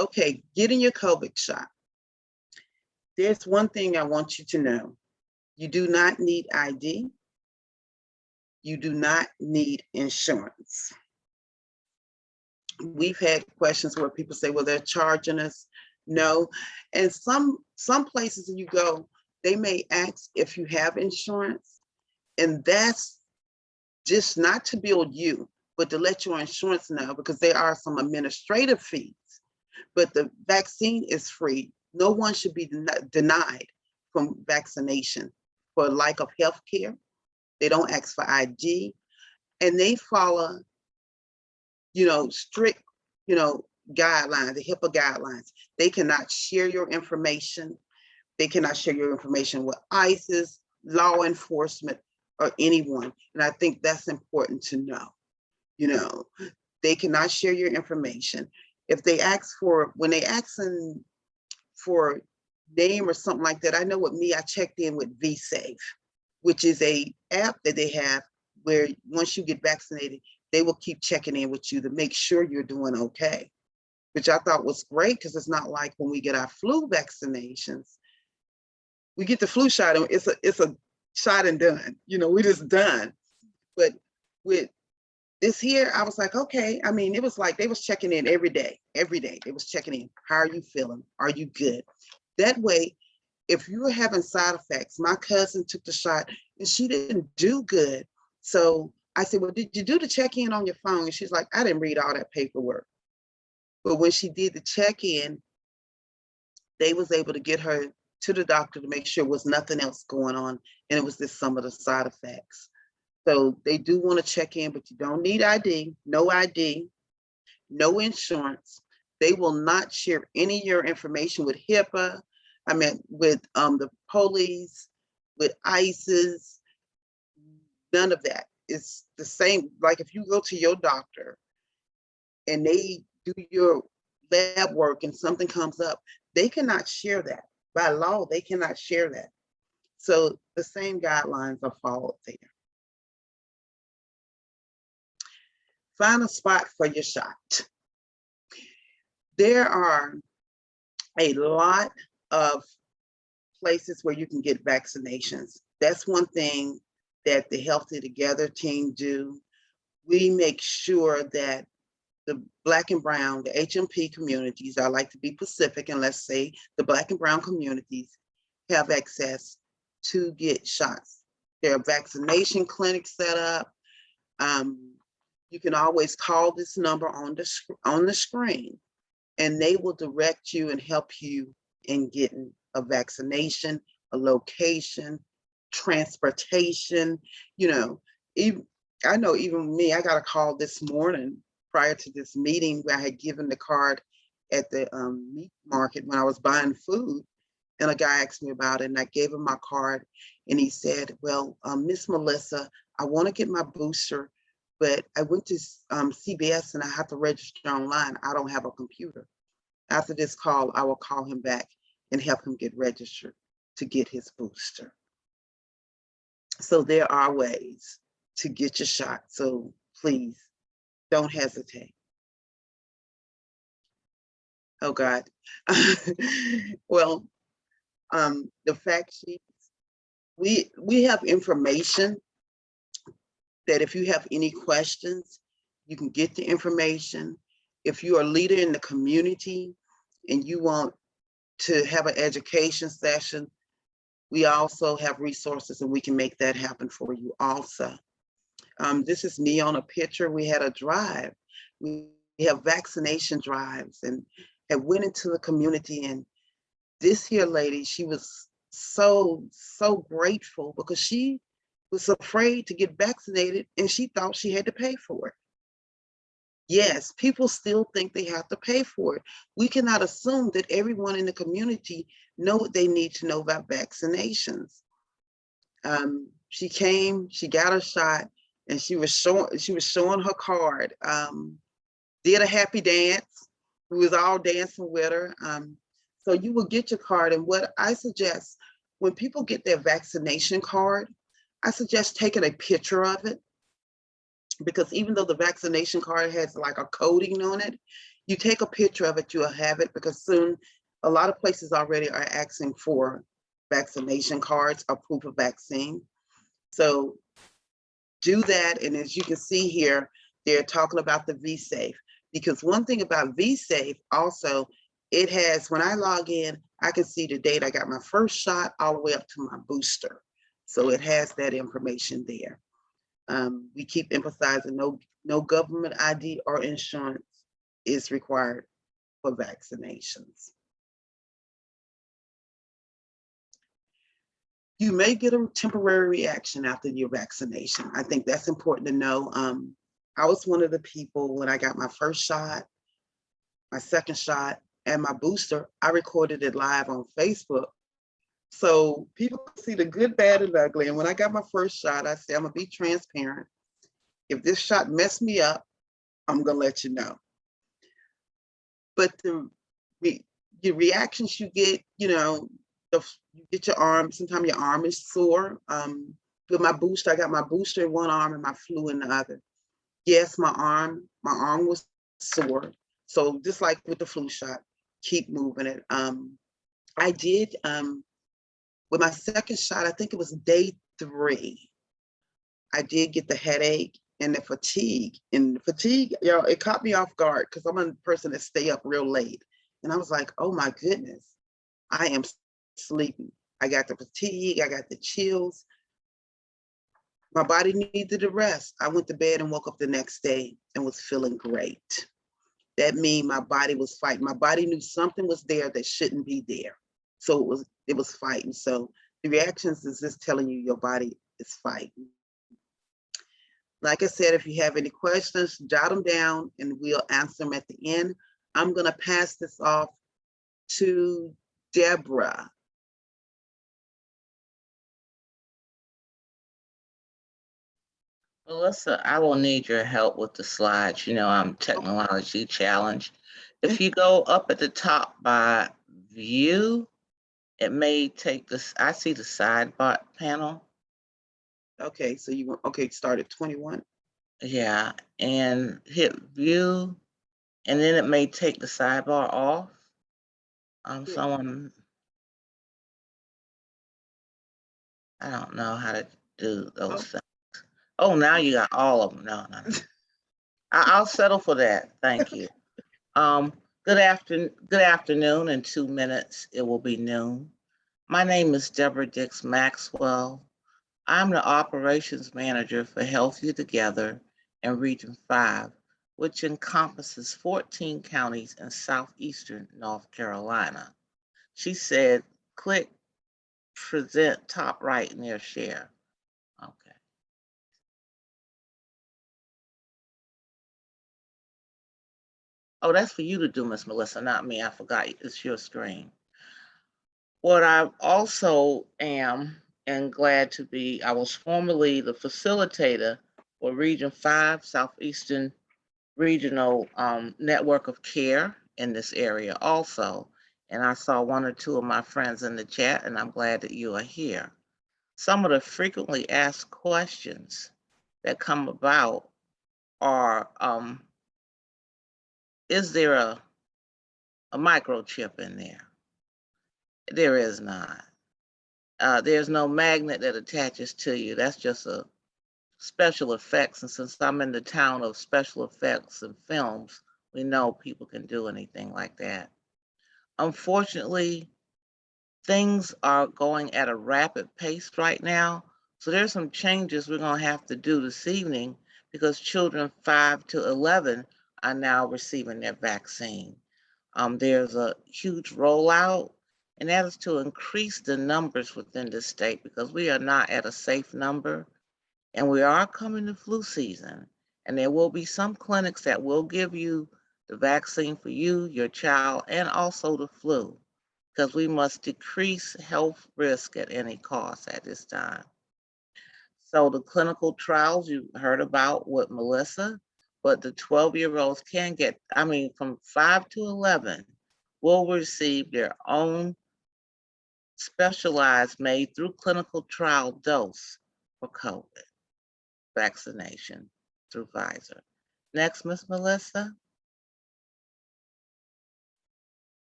Okay, getting your COVID shot. There's one thing I want you to know. You do not need ID. You do not need insurance. We've had questions where people say, well, they're charging us. No. And some places you go, they may ask if you have insurance, and that's just not to bill you, but to let your insurance know, because there are some administrative fees, but the vaccine is free. No one should be denied from vaccination for lack of health care. They don't ask for ID, and they follow, strict, guidelines, the HIPAA guidelines. They cannot share your information. They cannot share your information with ICE, law enforcement, or anyone. And I think that's important to know. They cannot share your information. If they ask when they ask for name or something like that, I know with me, I checked in with vSafe, which is a app that they have where once you get vaccinated, they will keep checking in with you to make sure you're doing okay, which I thought was great, because it's not like when we get our flu vaccinations, we get the flu shot and it's a shot and done, we're just done. But with this here, I was like, okay. I mean, it was like they was checking in every day. They was checking in. How are you feeling? Are you good? That way, if you were having side effects, my cousin took the shot and she didn't do good. So I said, well, did you do the check-in on your phone? And she's like, I didn't read all that paperwork. But when she did the check-in, they was able to get her to the doctor to make sure there was nothing else going on. And it was just some of the side effects. So they do want to check in, but you don't need ID, no insurance. They will not share any of your information with HIPAA, with the police, with ICE, none of that. It's the same, like if you go to your doctor and they do your lab work and something comes up, they cannot share that. By law, they cannot share that. So the same guidelines are followed there. Find a spot for your shot. There are a lot of places where you can get vaccinations. That's one thing that the Healthy Together team do. We make sure that the Black and Brown, the HMP communities, I like to be specific, and let's say the Black and Brown communities have access to get shots. There are vaccination clinics set up. You can always call this number on the screen, and they will direct you and help you in getting a vaccination, a location, transportation. I know even me, I got a call this morning prior to this meeting where I had given the card at the meat market when I was buying food, and a guy asked me about it, and I gave him my card, and he said, well, Miss Melissa, I want to get my booster, but I went to CBS and I have to register online. I don't have a computer. After this call, I will call him back and help him get registered to get his booster. So there are ways to get your shot. So please don't hesitate. Oh God. Well, the fact sheets, we have information that if you have any questions, you can get the information. If you're a leader in the community and you want to have an education session, we also have resources and we can make that happen for you also. This is me on a picture. We had a drive. We have vaccination drives, and went into the community, and this here lady, she was so grateful because she was afraid to get vaccinated and she thought she had to pay for it. Yes, people still think they have to pay for it. We cannot assume that everyone in the community know what they need to know about vaccinations. She came, she got a shot, and she was showing her card. Did a happy dance. We was all dancing with her. So you will get your card, and what I suggest when people get their vaccination card, I suggest taking a picture of it, because even though the vaccination card has like a coding on it, you take a picture of it, you'll have it, because soon a lot of places already are asking for vaccination cards or proof of vaccine. So do that. And as you can see here, they're talking about the vSafe, because one thing about vSafe also, it has, when I log in, I can see the date I got my first shot all the way up to my booster. So it has that information there. We keep emphasizing no government ID or insurance is required for vaccinations. You may get a temporary reaction after your vaccination. I think that's important to know. I was one of the people when I got my first shot, my second shot, and my booster, I recorded it live on Facebook. So people can see the good, bad, and ugly. And when I got my first shot, I said, I'm gonna be transparent. If this shot messed me up, I'm gonna let you know. But the reactions you get, you know, you get your arm, sometimes your arm is sore. With my booster, I got my booster in one arm and my flu in the other. Yes, my arm was sore. So just like with the flu shot, keep moving it. I did, with my second shot, I think it was day 3, I did get the headache and the fatigue. And the fatigue, y'all, it caught me off guard because I'm a person that stay up real late. And I was like, oh my goodness, I am sleepy. I got the fatigue, I got the chills. My body needed a rest. I went to bed and woke up the next day and was feeling great. That means my body was fighting. My body knew something was there that shouldn't be there. So it was fighting. So the reactions is just telling you your body is fighting. Like I said, if you have any questions, jot them down and we'll answer them at the end. I'm gonna pass this off to Deborah. Melissa, I will need your help with the slides. You know, I'm technology challenged. If you go up at the top by view, it may take this, I see the sidebar panel. Okay, so you want, okay, start at 21. Yeah, and hit view, and then it may take the sidebar off. Someone, I don't know how to do those things. Oh, now you got all of them. No. I'll settle for that. Thank you. Good afternoon. In 2 minutes, it will be noon. My name is Deborah Dix Maxwell. I'm the operations manager for Health You Together in Region 5, which encompasses 14 counties in southeastern North Carolina. She said, click present top right near share. Okay. Oh, that's for you to do, Miss Melissa, not me. I forgot it's your screen. What I also am and glad to be, I was formerly the facilitator for Region 5, Southeastern Regional Network of Care in this area also. And I saw 1 or 2 of my friends in the chat, and I'm glad that you are here. Some of the frequently asked questions that come about are, is there a microchip in there? There is not. There's no magnet that attaches to you. That's just a special effects. And since I'm in the town of special effects and films, we know people can do anything like that. Unfortunately, things are going at a rapid pace right now. So there's some changes we're going to have to do this evening because children 5 to 11 are now receiving their vaccine. There's a huge rollout, and that is to increase the numbers within the state because we are not at a safe number, and we are coming to flu season, and there will be some clinics that will give you the vaccine for you, your child, and also the flu, because we must decrease health risk at any cost at this time. So the clinical trials you heard about with Melissa, but the 12-year-olds can get, from 5 to 11 will receive their own specialized made through clinical trial dose for COVID vaccination through Pfizer. Next, Miss Melissa.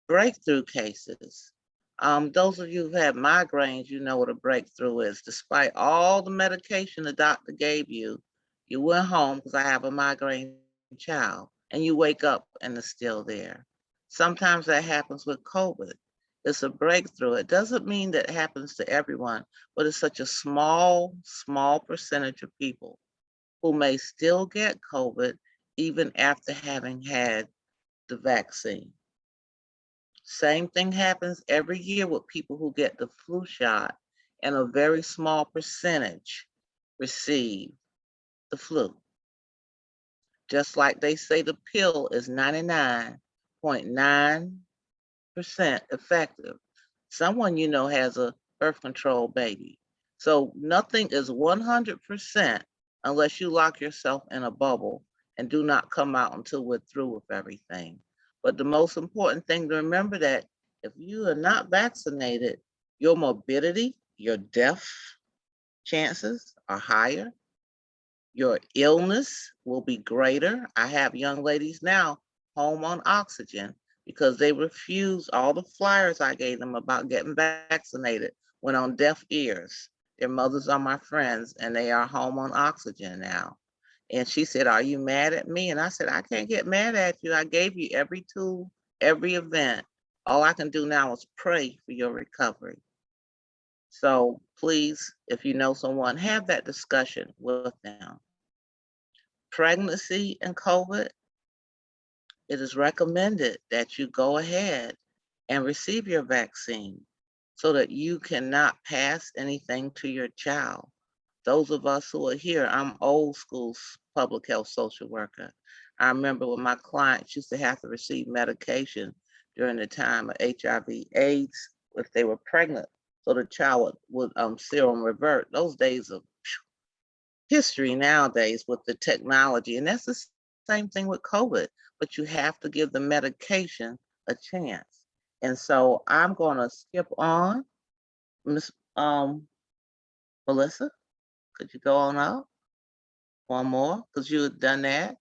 breakthrough cases. Those of you who've had migraines, you know what a breakthrough is. Despite all the medication the doctor gave you, you went home because I have a migraine child, and you wake up and it's still there. Sometimes that happens with COVID. It's a breakthrough. It doesn't mean that it happens to everyone, but it's such a small percentage of people who may still get COVID even after having had the vaccine. Same thing happens every year with people who get the flu shot, and a very small percentage receive the flu. Just like they say the pill is 99.9% effective. Someone you know has a birth control baby. So nothing is 100% unless you lock yourself in a bubble and do not come out until we're through with everything. But the most important thing to remember that if you are not vaccinated, your morbidity, your death chances are higher. Your illness will be greater. I have young ladies now home on oxygen because they refused all the flyers I gave them about getting vaccinated, went on deaf ears. Their mothers are my friends and they are home on oxygen now. And she said, "Are you mad at me?" And I said, "I can't get mad at you. I gave you every tool, every event. All I can do now is pray for your recovery." So please, if you know someone, have that discussion with them. Pregnancy and COVID, it is recommended that you go ahead and receive your vaccine so that you cannot pass anything to your child. Those of us who are here, I'm old school public health social worker. I remember when my clients used to have to receive medication during the time of HIV AIDS if they were pregnant, so the child would serum revert. Those days of history nowadays with the technology, and that's the same thing with COVID, but you have to give the medication a chance. And so I'm going to skip on. Miss Melissa, could you go on up? One more, because you had done that.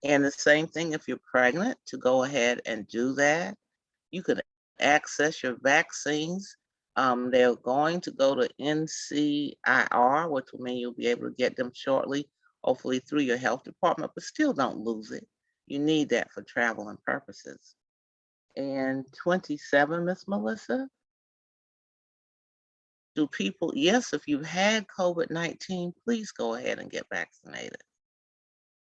And the same thing if you're pregnant, to go ahead and do that. You could access your vaccines. They're going to go to NCIR, which will mean you'll be able to get them shortly, hopefully through your health department, but still don't lose it. You need that for traveling purposes. And 27, Miss Melissa, do people, yes, if you've had COVID-19, please go ahead and get vaccinated.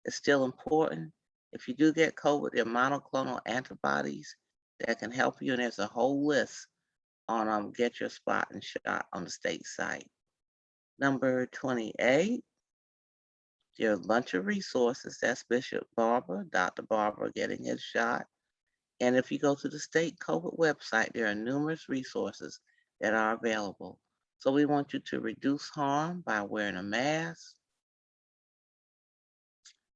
It's still important. If you do get COVID, there are monoclonal antibodies that can help you, and there's a whole list on Get Your Spot and Shot on the state site. Number 28, there are a bunch of resources. That's Bishop Barber, Dr. Barber getting his shot. And if you go to the state COVID website, there are numerous resources that are available. So we want you to reduce harm by wearing a mask,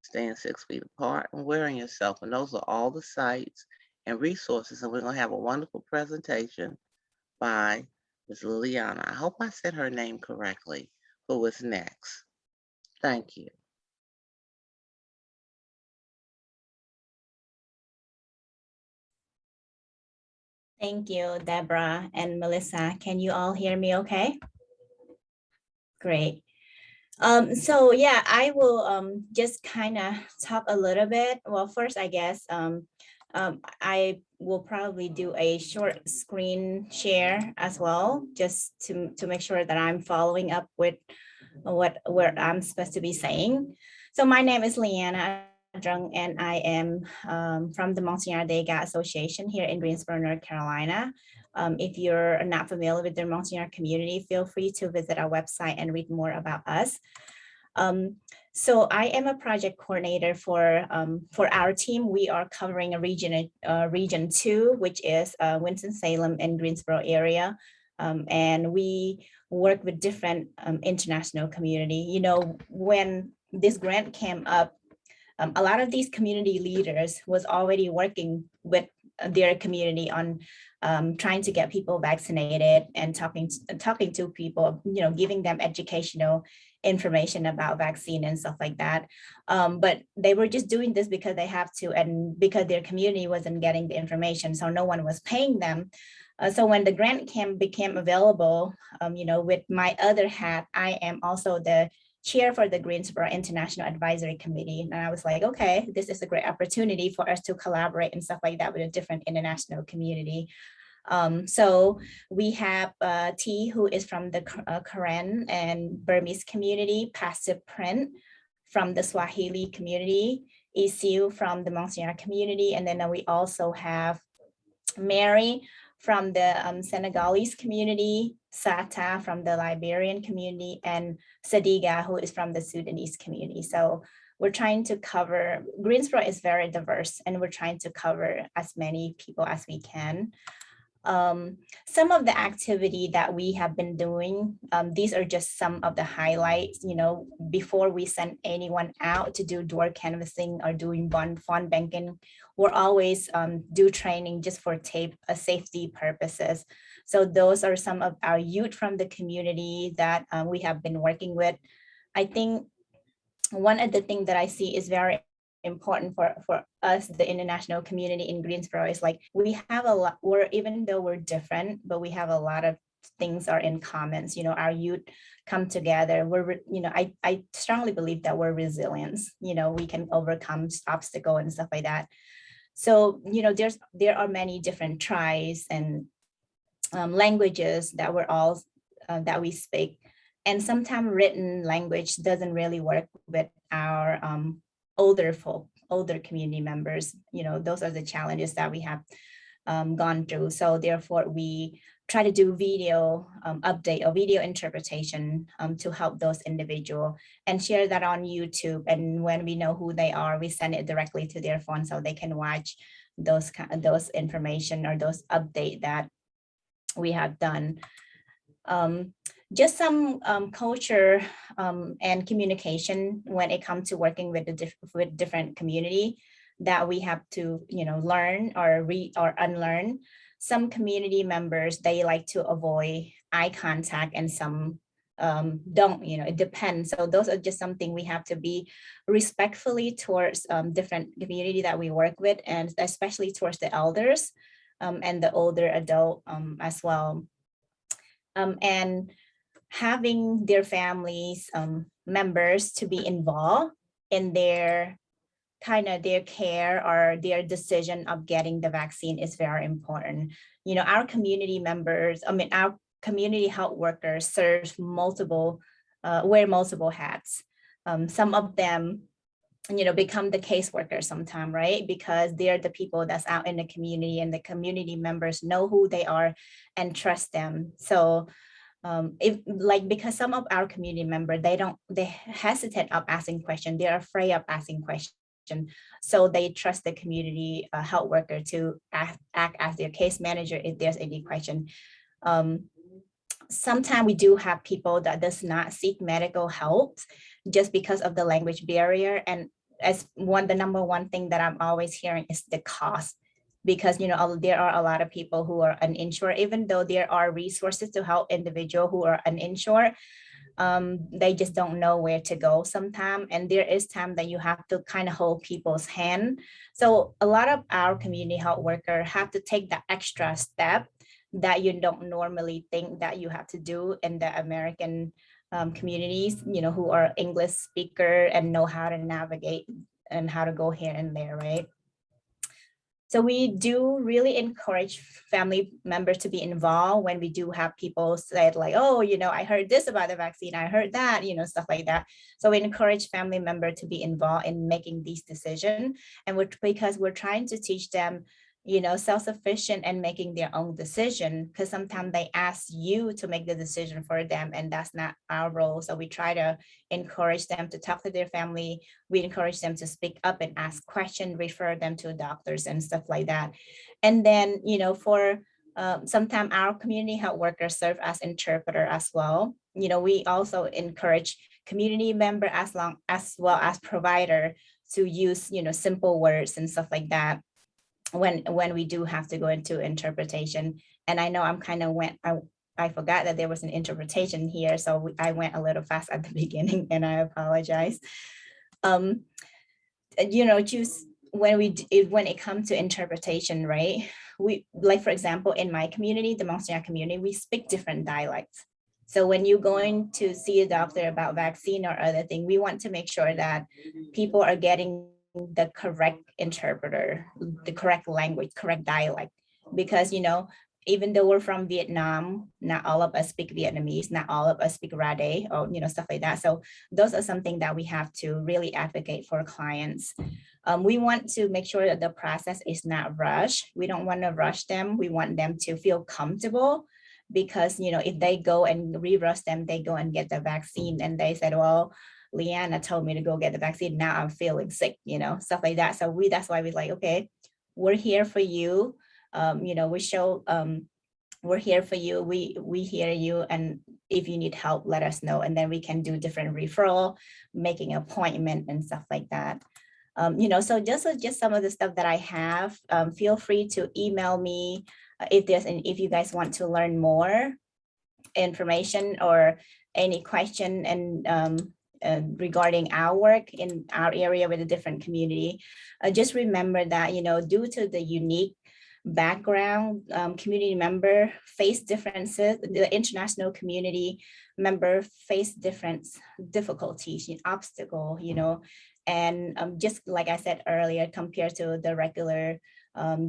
staying 6 feet apart, and wearing yourself. And those are all the sites and resources. And we're going to have a wonderful presentation by Ms. Liana. I hope I said her name correctly. Who is next? Thank you. Thank you, Deborah and Melissa. Can you all hear me okay? Great. So yeah, I will just kind of talk a little bit. Well, first, I guess I will probably do a short screen share as well, just to make sure that I'm following up with what I'm supposed to be saying. So my name is Liana, Adrong, and I am from the Monsignor Dega Association here in Greensboro, North Carolina. If you're not familiar with the Monsignor community, feel free to visit our website and read more about us. So I am a project coordinator for our team. We are covering a region 2, which is Winston-Salem and Greensboro area. And we work with different international community. You know, when this grant came up, a lot of these community leaders was already working with their community on trying to get people vaccinated and talking to people, you know, giving them educational information about vaccine and stuff like that. But they were just doing this because they have to, and because their community wasn't getting the information, so no one was paying them. So when the grant became available, with my other hat, I am also the chair for the Greensboro International Advisory Committee. And I was like, okay, this is a great opportunity for us to collaborate and stuff like that with a different international community. So we have T, who is from the Karen and Burmese community, Pastor Print from the Swahili community, Isiu from the Monsignor community, and then we also have Mary from the Senegalese community, Sata from the Liberian community, and Sadiga, who is from the Sudanese community. So we're trying to cover, Greensboro is very diverse, and we're trying to cover as many people as we can. Some of the activity that we have been doing, these are just some of the highlights, before we send anyone out to do door canvassing or doing phone banking, we're always do training just for safety purposes. So those are some of our youth from the community that we have been working with. I think one of the things that I see is very important for us, the international community in Greensboro, is like we have a lot, even though we're different, but we have a lot of things are in common. Our youth come together. I strongly believe that we're resilient. We can overcome obstacles and stuff like that. So, there are many different tribes and languages that we're all that we speak, and sometimes written language doesn't really work with our older community members. Those are the challenges that we have gone through. So therefore, we try to do video update or video interpretation to help those individuals and share that on YouTube. And when we know who they are, we send it directly to their phone so they can watch those information or those update that we have done. Just some culture and communication when it comes to working with different community that we have to learn or read or unlearn. Some community members, they like to avoid eye contact, and some don't. It depends. So those are just something we have to be respectfully towards different community that we work with, and especially towards the elders and the older adult as well. And having their families members to be involved in their care or their decision of getting the vaccine is very important. Our community members, our community health workers serve wear multiple hats. Some of them become the caseworker sometime, right? Because they're the people that's out in the community, and the community members know who they are and trust them. So because some of our community members, they hesitate of asking questions. They're afraid of asking questions. So they trust the community health worker to act as their case manager if there's any question. Sometimes we do have people that does not seek medical help just because of the language barrier. And as the number one thing that I'm always hearing is the cost. Because there are a lot of people who are uninsured, even though there are resources to help individuals who are uninsured, they just don't know where to go sometimes. And there is time that you have to kind of hold people's hand. So a lot of our community health workers have to take that extra step that you don't normally think that you have to do in the American communities, who are English speaker and know how to navigate and how to go here and there, right? So we do really encourage family members to be involved when we do have people say like, oh, I heard this about the vaccine, I heard that, stuff like that. So we encourage family members to be involved in making these decisions. And because we're trying to teach them, self-sufficient and making their own decision, because sometimes they ask you to make the decision for them, and that's not our role. So we try to encourage them to talk to their family. We encourage them to speak up and ask questions, refer them to doctors and stuff like that. And then, for sometimes our community health workers serve as interpreter as well. We also encourage community member as well as provider to use, simple words and stuff like that when we do have to go into interpretation. And I know I I forgot that there was an interpretation here, so I went a little fast at the beginning, and I apologize. Just when it comes to interpretation, right? We, like, for example, in my community, the Monsignor community, we speak different dialects. So when you're going to see a doctor about vaccine or other thing, we want to make sure that people are getting the correct interpreter, the correct language, correct dialect, because, even though we're from Vietnam, not all of us speak Vietnamese, not all of us speak Rade, or, stuff like that. So those are something that we have to really advocate for clients. We want to make sure that the process is not rushed. We don't want to rush them. We want them to feel comfortable, because, if they go and we rush them, they go and get the vaccine and they said, well, Liana told me to go get the vaccine. Now I'm feeling sick, stuff like that. So that's why we're like, okay, we're here for you. We're here for you. We hear you. And if you need help, let us know. And then we can do different referral, making an appointment and stuff like that. So just some of the stuff that I have. Feel free to email me if you guys want to learn more information or any question and regarding our work in our area with a different community. Just remember that, due to the unique background, community member face differences, the international community member face different difficulties, obstacle, and just like I said earlier, compared to the regular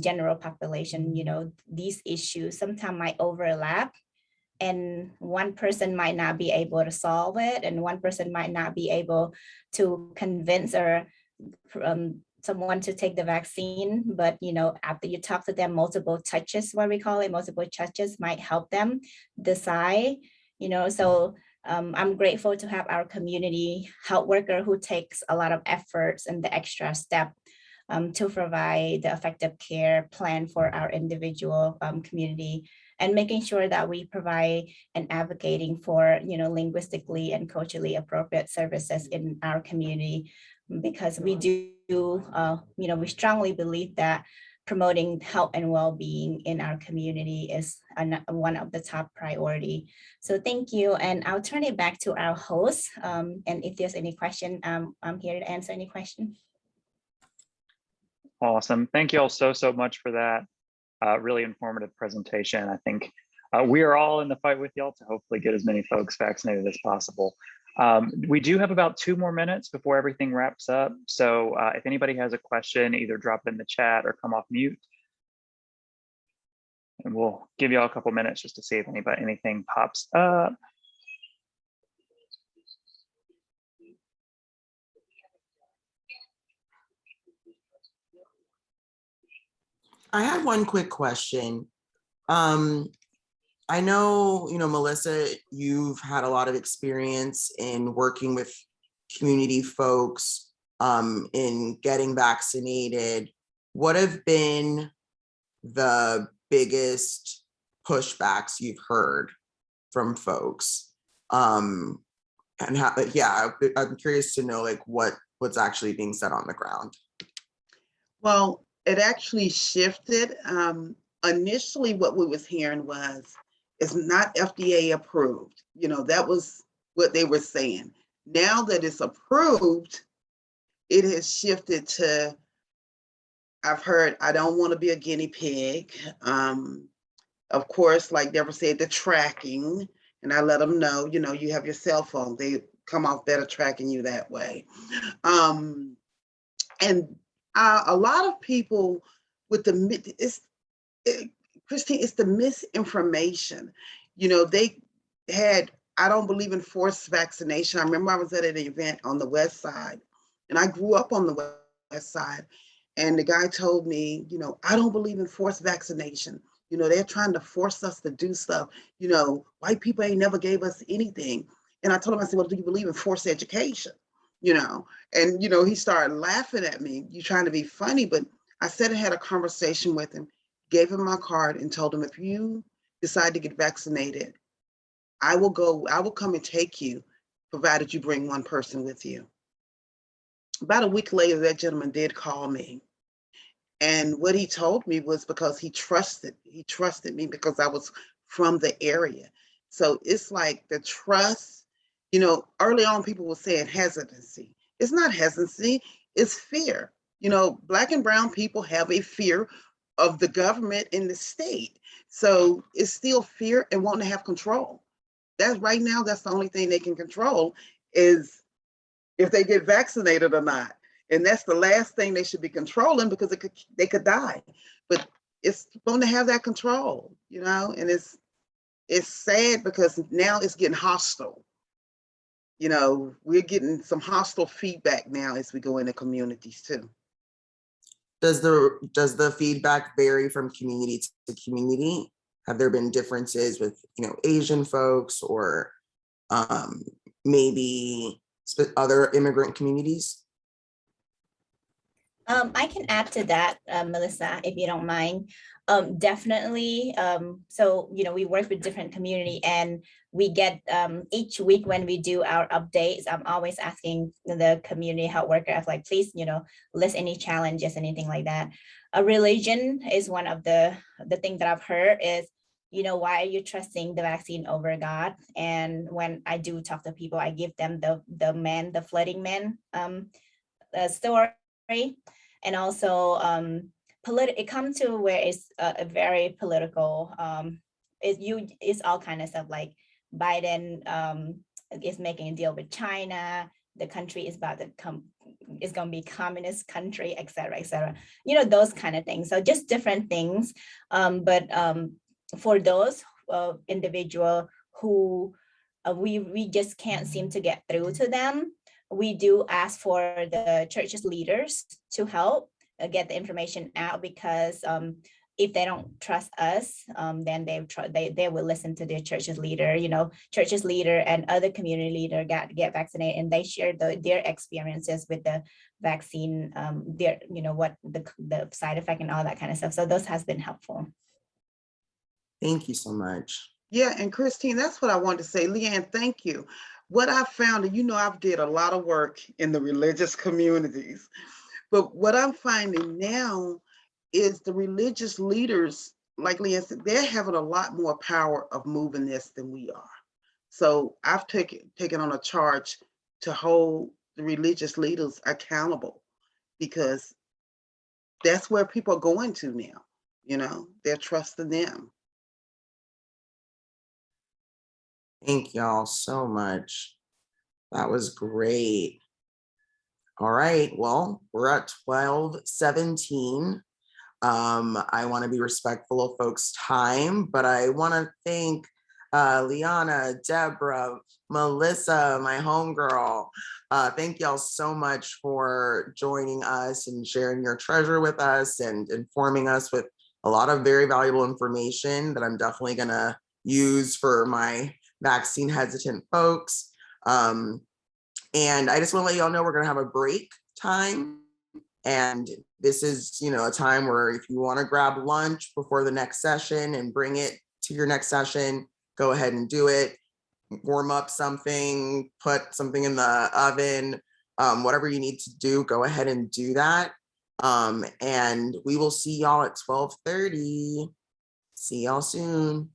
general population, these issues sometimes might overlap, and one person might not be able to solve it, and one person might not be able to convince or someone to take the vaccine. But after you talk to them, multiple touches, what we call it, multiple touches might help them decide. So I'm grateful to have our community health worker who takes a lot of efforts and the extra step to provide the effective care plan for our individual community, and making sure that we provide and advocating for, linguistically and culturally appropriate services in our community, because we do, we strongly believe that promoting health and well-being in our community is one of the top priority. So thank you, and I'll turn it back to our host. And if there's any question, I'm here to answer any question. Awesome. Thank you all so much for that really informative presentation. I think we are all in the fight with y'all to hopefully get as many folks vaccinated as possible. We do have about 2 more minutes before everything wraps up. So if anybody has a question, either drop it in the chat or come off mute. And we'll give y'all a couple minutes just to see if anything pops up. I had one quick question. I know, Melissa, you've had a lot of experience in working with community folks in getting vaccinated. What have been the biggest pushbacks you've heard from folks? And how, I'm curious to know what's actually being said on the ground. Well, it actually shifted. Initially, what we was hearing was, it's not FDA approved. That was what they were saying. Now that it's approved, it has shifted to, I've heard, I don't want to be a guinea pig. Of course, like Deborah said, the tracking, and I let them know, you have your cell phone. They come off better tracking you that way. And a lot of people with Christine, it's the misinformation. They had, I don't believe in forced vaccination. I remember I was at an event on the West Side, and I grew up on the West Side. And the guy told me, I don't believe in forced vaccination. They're trying to force us to do stuff. White people ain't never gave us anything. And I told him, I said, well, do you believe in forced education? And, he started laughing at me. You're trying to be funny, but I said I had a conversation with him, gave him my card and told him, if you decide to get vaccinated, I will come and take you, provided you bring one person with you. About a week later, that gentleman did call me. And what he told me was because he trusted me because I was from the area. So it's like the trust, you know, early on people were saying hesitancy. It's not hesitancy, it's fear. You know, Black and brown people have a fear of the government in the state. So it's still fear and wanting to have control. That's right now, that's the only thing they can control is if they get vaccinated or not. And that's the last thing they should be controlling because they could die. But it's going to have that control, you know, and it's sad because now it's getting hostile. You know, we're getting some hostile feedback now as we go into communities too. Does the feedback vary from community to community? Have there been differences with, you know, Asian folks or maybe other immigrant communities? I can add to that, Melissa, if you don't mind. Definitely. So, you know, we work with different community and we get each week when we do our updates, I'm always asking the community health worker, like, please, you know, list any challenges, anything like that. A religion is one of the thing that I've heard is, you know, why are you trusting the vaccine over God? And when I do talk to people, I give them the flooding man story. And also it comes to where it's a very political, it's all kind of stuff like Biden is making a deal with China, the country is about to is going to be communist country, et cetera, you know, those kind of things. So just different things. But for those individual who we just can't seem to get through to them, we do ask for the church's leaders to help get the information out, because if they don't trust us, then they will listen to their church's leader. You know, church's leader and other community leader get vaccinated, and they share their experiences with the vaccine, their, you know, what the side effect and all that kind of stuff. So those has been helpful. Thank you so much. Yeah, and Christine, that's what I wanted to say. Leanne, thank you. What I found, and you know, I've did a lot of work in the religious communities, but what I'm finding now is the religious leaders, like Leanne said, they're having a lot more power of moving this than we are. So I've taken on a charge to hold the religious leaders accountable, because that's where people are going to now. You know, they're trusting them. Thank y'all so much. That was great. All right, well, we're at 12:17. I want to be respectful of folks' time, but I want to thank Liana, Deborah, Melissa, my homegirl. Thank y'all so much for joining us and sharing your treasure with us and informing us with a lot of very valuable information that I'm definitely gonna use for my vaccine hesitant folks. And I just want to let y'all know we're gonna have a break time. And this is, you know, a time where if you want to grab lunch before the next session and bring it to your next session, go ahead and do it. Warm up something, put something in the oven, whatever you need to do, go ahead and do that. And we will see y'all at 12:30. See y'all soon.